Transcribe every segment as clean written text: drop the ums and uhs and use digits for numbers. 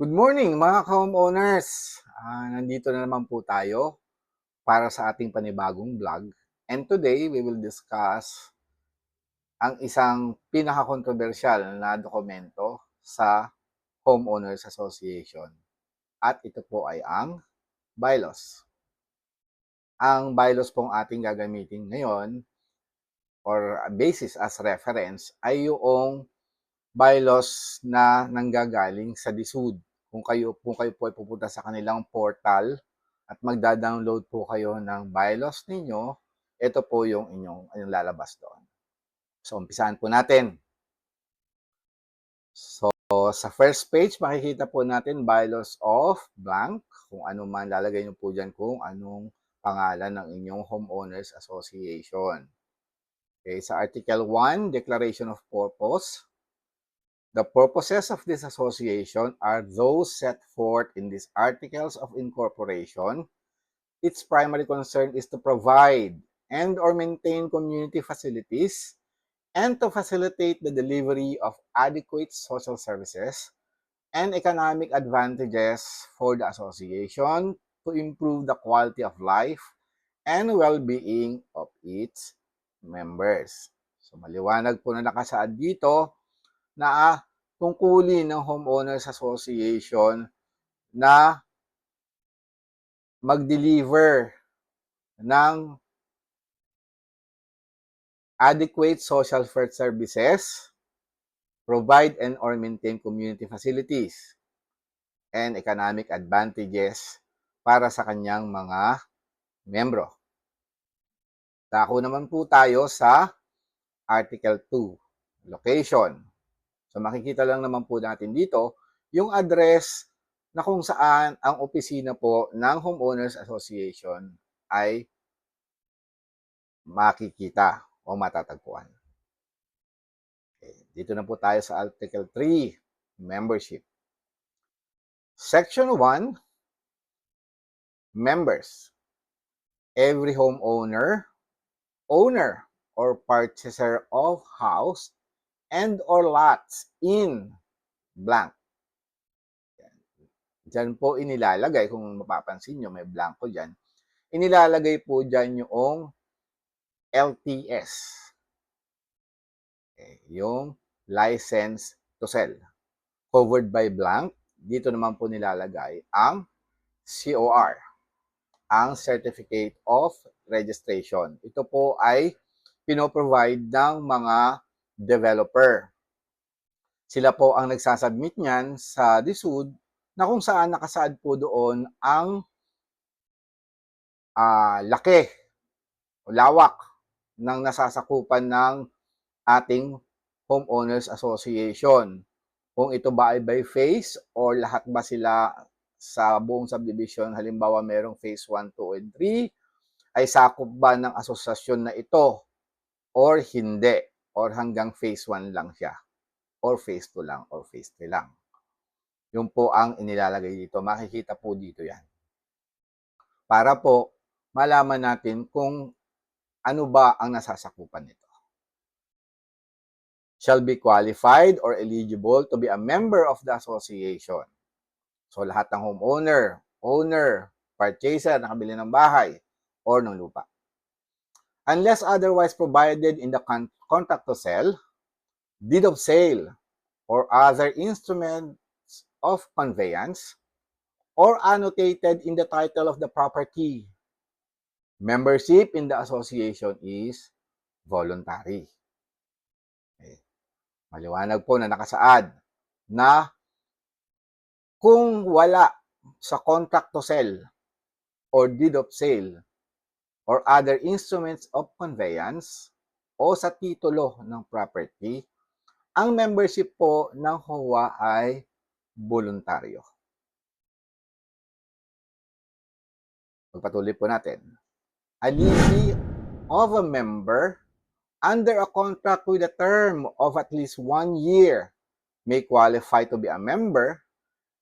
Good morning mga ka-homeowners! Nandito na naman po tayo para sa ating panibagong vlog. And today, we will discuss ang isang pinaka-controversial na dokumento sa Homeowners Association. At ito po ay ang bylaws. Ang bylaws pong ating gagamitin ngayon or basis as reference ay yung bylaws na nanggagaling sa DSUD. Kung kayo po ay pupunta sa kanilang portal at magda-download po kayo ng bylaws ninyo, ito po yung inyong lalabas doon. So, umpisahan po natin. So, sa first page, makikita po natin bylaws of blank. Kung ano man, lalagay nyo po dyan kung anong pangalan ng inyong homeowners association. Okay, sa Article 1, Declaration of Purpose. The purposes of this association are those set forth in these articles of incorporation. Its primary concern is to provide and or maintain community facilities and to facilitate the delivery of adequate social services and economic advantages for the association to improve the quality of life and well-being of its members. So maliwanag po na nakasaad dito na tungkulin ng Homeowners Association na mag-deliver ng adequate social services, provide and or maintain community facilities, and economic advantages para sa kanyang mga membro. Dako naman po tayo sa Article 2, Location. So makikita lang naman po natin dito yung address na kung saan ang opisina po ng Homeowners Association ay makikita o matatagpuan. Okay. Dito na po tayo sa Article 3, Membership. Section 1, Members. Every homeowner, owner, or purchaser of house and or lots in blank. Diyan po inilalagay, kung mapapansin nyo, may blanco dyan. Inilalagay po dyan yung LTS. Okay, yung license to sell. Covered by blank, dito naman po nilalagay ang COR, ang Certificate of Registration. Ito po ay pinoprovide ng mga developer. Sila po ang nagsasubmit niyan sa DSUD na kung saan nakasaad po doon ang laki o lawak ng nasasakupan ng ating Homeowners Association. Kung ito ba ay by phase or lahat ba sila sa buong subdivision, halimbawa merong phase 1, 2, and 3, ay sakop ba ng asosasyon na ito or hindi, or hanggang phase 1 lang siya, or phase 2 lang, or phase 3 lang. Yun po ang inilalagay dito. Makikita po dito yan. Para po malaman natin kung ano ba ang nasasakupan nito. Shall be qualified or eligible to be a member of the association. So lahat ng homeowner, owner, purchaser, nakabili ng bahay or ng lupa. Unless otherwise provided in the contract to sell, deed of sale, or other instruments of conveyance, or annotated in the title of the property. Membership in the association is voluntary. Okay. Maliwanag po na nakasaad na kung wala sa contract to sell or deed of sale or other instruments of conveyance o sa titulo ng property, ang membership po ng HOA ay voluntaryo. Pagpatuloy po natin. A lessee of a member under a contract with a term of at least 1 year may qualify to be a member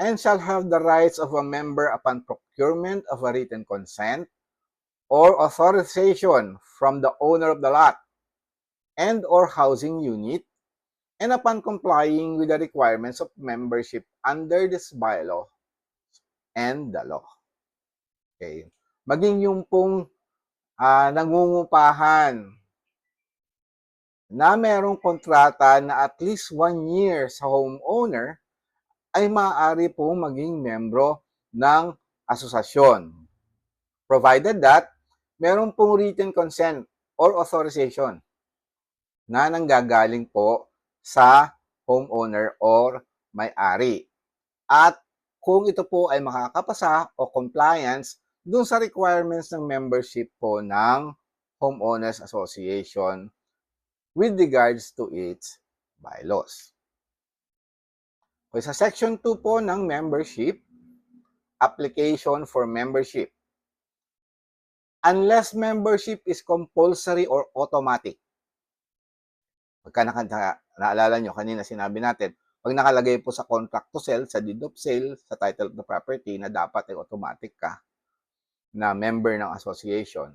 and shall have the rights of a member upon procurement of a written consent or authorization from the owner of the lot and or housing unit and upon complying with the requirements of membership under this bylaw and the law. Okay. Maging yung pong nangungupahan na merong kontrata na at least 1 year sa homeowner ay maaari pong maging membro ng asosasyon. Provided that meron pong written consent or authorization na nanggagaling po sa homeowner or may-ari. At kung ito po ay makakapasa o compliance dun sa requirements ng membership po ng Homeowners Association with regards to its bylaws. Okay, sa Section 2 po ng membership, application for membership. Unless membership is compulsory or automatic. Pagka naalala nyo, kanina sinabi natin, pag nakalagay po sa contract to sell, sa deed of sale, sa title of the property, na dapat ay automatic ka na member ng association.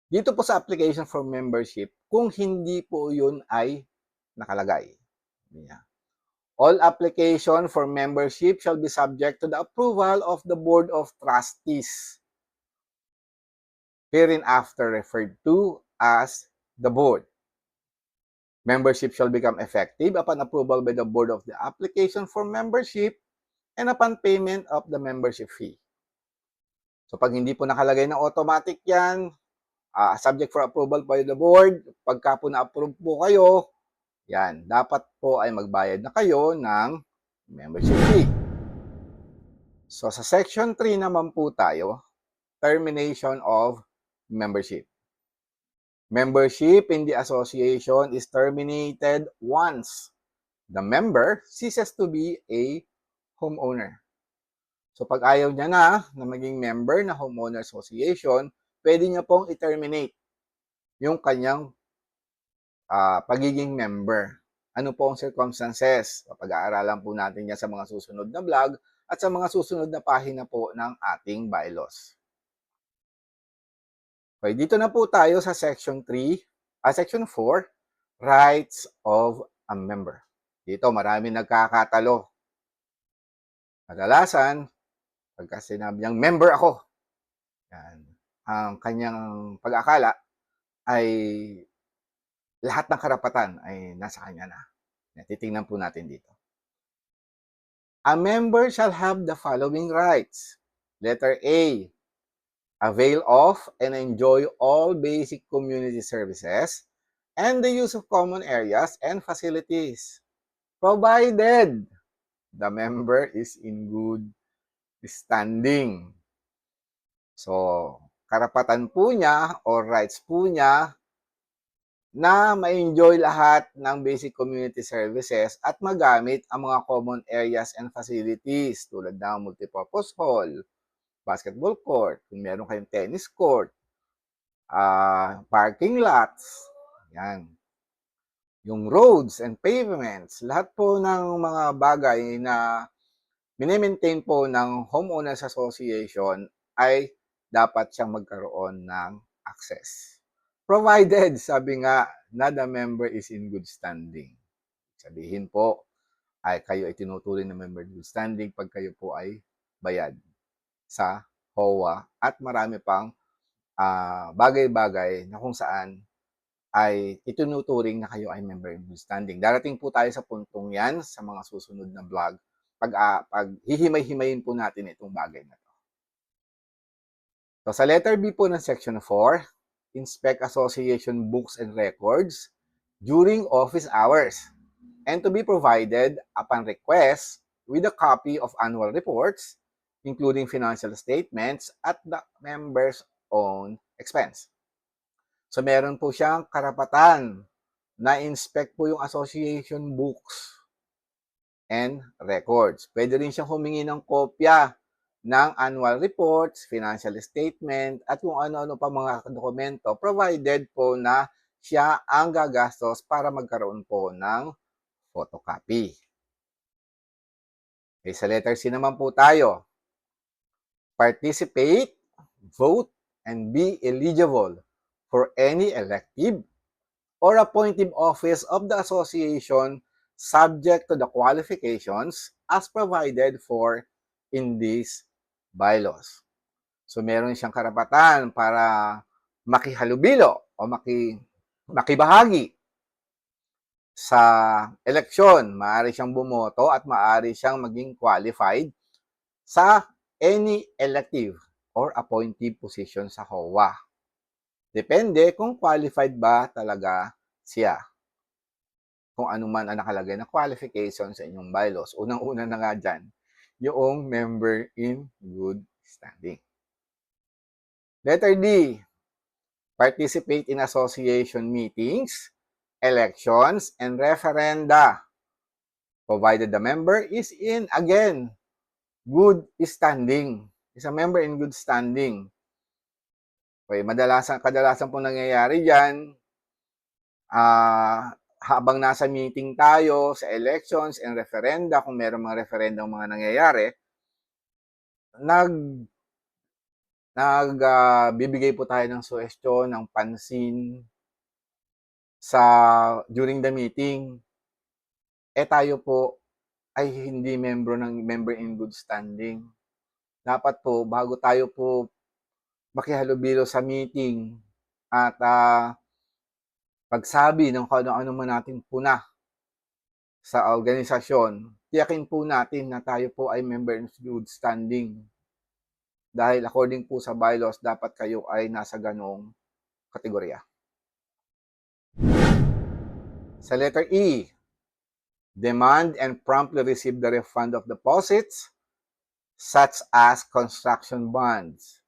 Dito po sa application for membership, kung hindi po yun ay nakalagay. All application for membership shall be subject to the approval of the Board of Trustees, hereinafter referred to as the board. Membership shall become effective upon approval by the board of the application for membership and upon payment of the membership fee. So pag hindi po nakalagay na automatic yan, subject for approval by the board, pagka po na-approve po kayo, yan, dapat po ay magbayad na kayo ng membership fee. So sa section 3 naman po tayo, termination of membership. Membership in the association is terminated once the member ceases to be a homeowner. So pag ayaw niya na maging member na homeowner association, pwede niya pong i-terminate yung kanyang pagiging member. Ano po ang circumstances? Pag-aaralan po natin yan sa mga susunod na vlog at sa mga susunod na pahina po ng ating bylaws. Okay, dito na po tayo sa section 4, rights of a member. Dito marami nagkakatalo. Kadalasan, pagka sinabi niyang member ako, yan, ang kanyang pag-akala ay lahat ng karapatan ay nasa kanya na. Titingnan po natin dito. A member shall have the following rights. Letter A, avail of and enjoy all basic community services and the use of common areas and facilities, provided the member is in good standing. So, karapatan po niya or rights po niya na ma-enjoy lahat ng basic community services at magamit ang mga common areas and facilities tulad ng multipurpose hall, basketball court, kung meron kayong tennis court, parking lots, yan. Yung roads and pavements, lahat po ng mga bagay na mini-maintain po ng Homeowners Association ay dapat siyang magkaroon ng access. Provided, sabi nga, na the member is in good standing. Sabihin po, ay kayo ay tinuturing na member in good standing pag kayo po ay bayad sa HOA at marami pang bagay-bagay na kung saan ay itinuturing na kayo ay member in good standing. Darating po tayo sa puntong yan sa mga susunod na vlog pag hihimay-himayin po natin itong bagay na to. So sa letter B po ng section 4, inspect association books and records during office hours and to be provided upon request with a copy of annual reports including financial statements at the member's own expense. So meron po siyang karapatan na inspect po yung association books and records. Pwede rin siyang humingi ng kopya ng annual reports, financial statement, at kung ano-ano pa mga dokumento provided po na siya ang gagastos para magkaroon po ng photocopy. Okay, sa letter C naman po tayo. Participate, vote, and be eligible for any elective or appointive office of the association subject to the qualifications as provided for in these bylaws. So meron siyang karapatan para makihalubilo o makibahagi sa eleksyon. Maaari siyang bumoto at maaari siyang maging qualified sa any elective or appointed position sa HOA. Depende kung qualified ba talaga siya. Kung ano man ang nakalagay na qualification sa inyong bylaws. Unang-una na nga dyan, yung member in good standing. Letter D, participate in association meetings, elections, and referenda, provided the member is in, again, good standing. Is a member in good standing. Okay, kadalasan po nangyayari dyan, habang nasa meeting tayo sa elections and referenda, kung meron mga referenda mga nangyayari, bibigay po tayo ng suhestyon, ng pansin during the meeting. Tayo po ay hindi member in good standing. Dapat po, bago tayo po makihalubilo sa meeting at pagsabi ng ano man nating puna sa organisasyon, tiyakin po natin na tayo po ay member in good standing. Dahil according po sa bylaws, dapat kayo ay nasa ganong kategorya. Sa letter E, demand and promptly receive the refund of deposits such as construction bonds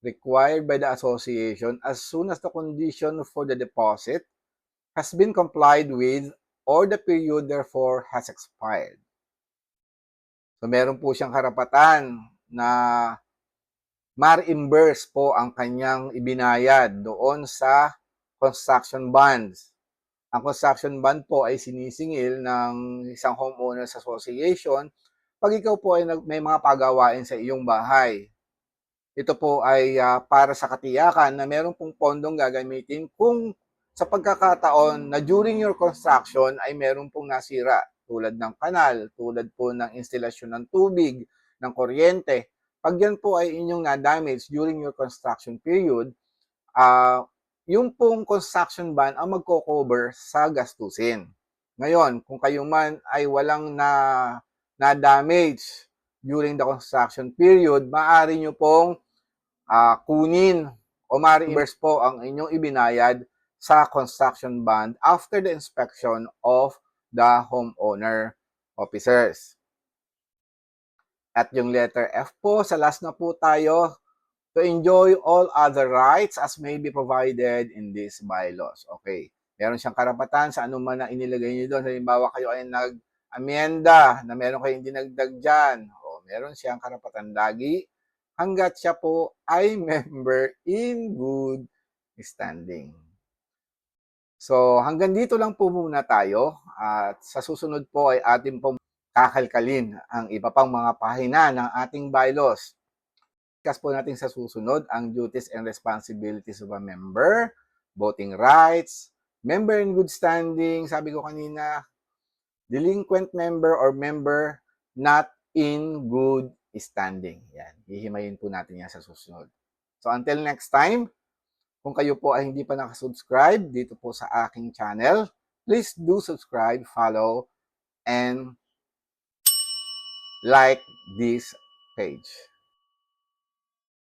required by the association as soon as the condition for the deposit has been complied with or the period therefore has expired. So meron po siyang karapatan na ma-reimburse po ang kanyang ibinayad doon sa construction bonds. Ang construction bond po ay sinisingil ng isang homeowners association pag ikaw po ay may mga pagawain sa iyong bahay. Ito po ay para sa katiyakan na meron pong pondong gagamitin kung sa pagkakataon na during your construction ay meron pong nasira tulad ng kanal, tulad po ng instalasyon ng tubig, ng kuryente. Pag yan po ay inyong na-damage during your construction period, yung pong construction bond ang magko-cover sa gastusin. Ngayon, kung kayo man ay walang na-damage during the construction period, maaari nyo pong kunin o ma-reimburse po ang inyong ibinayad sa construction bond after the inspection of the homeowner officers. At yung letter F po, sa last na po tayo, to enjoy all other rights as may be provided in these bylaws. Okay. Meron siyang karapatan sa anuman na inilagay niyo doon. Halimbawa kayo ay nag-amenda na meron kayong dinagdag dyan. O, meron siyang karapatan lagi hanggat siya po ay member in good standing. So, hanggang dito lang po muna tayo. At sa susunod po ay atin pong kakalkalin ang iba pang mga pahina ng ating bylaws. Discuss po natin sa susunod ang duties and responsibilities of a member, voting rights, member in good standing, sabi ko kanina, delinquent member or member not in good standing. Yan, hihimayin po natin yan sa susunod. So until next time, kung kayo po ay hindi pa nakasubscribe dito po sa aking channel, please do subscribe, follow, and like this page.